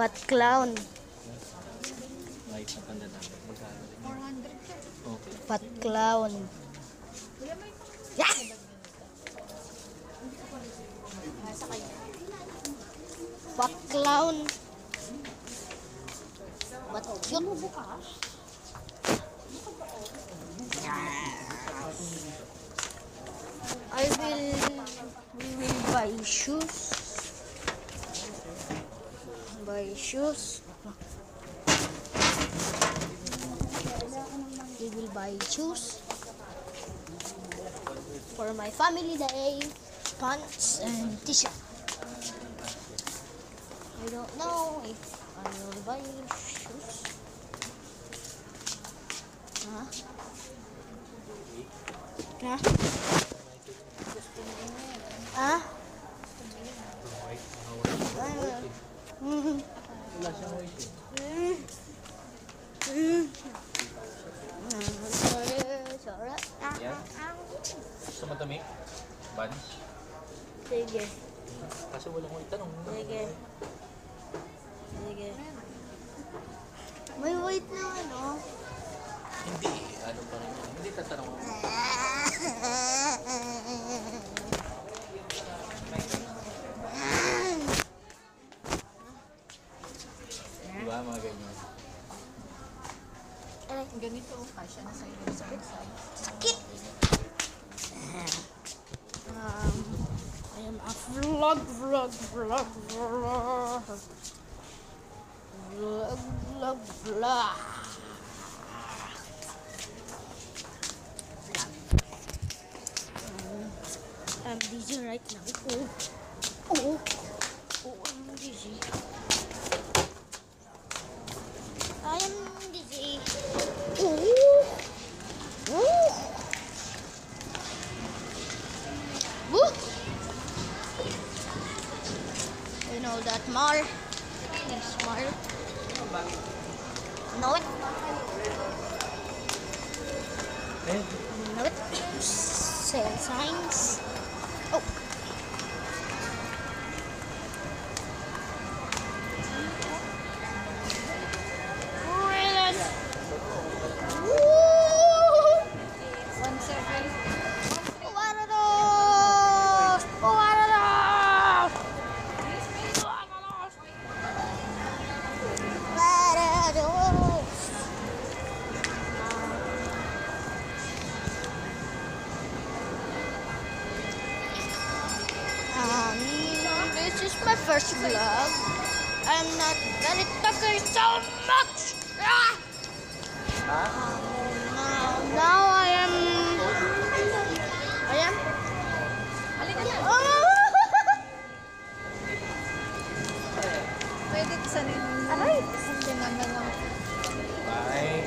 Fat clown. Kahit na panda namin. Magkano rin? 400 ka. Okay. Fat clown. Yeah! Nasa kayo. Fat clown. What cute? Bukas. We will buy shoes. Buy shoes. We will buy shoes for my family day. Pants and t-shirt. I don't know if I will buy shoes. Huh? Huh? Ah? Wala siyang white Sorry. Yan. Gusto mo dami? Bunch? Sige. Kasi walang white. Tanong. Sige. Sige. May white na ano? Hindi. Ano pa rin. Hindi tatanong mo. Diba mga ganyan? Ganito, kasya na sa'yo sa side. Sakit! I am a vlog. I'm busy right now. Oh, I'm busy. I am busy. Woo! You know that mall? This mall. Know it? Know it? Sale signs. Oh. Really? Woo! 1,700. What are those? What are those? What are those? This is my first vlog. I'm not gonna talk so much. Now I am. Halika na. Pwede sa rin. Aray! Hindi naman lang. Bye.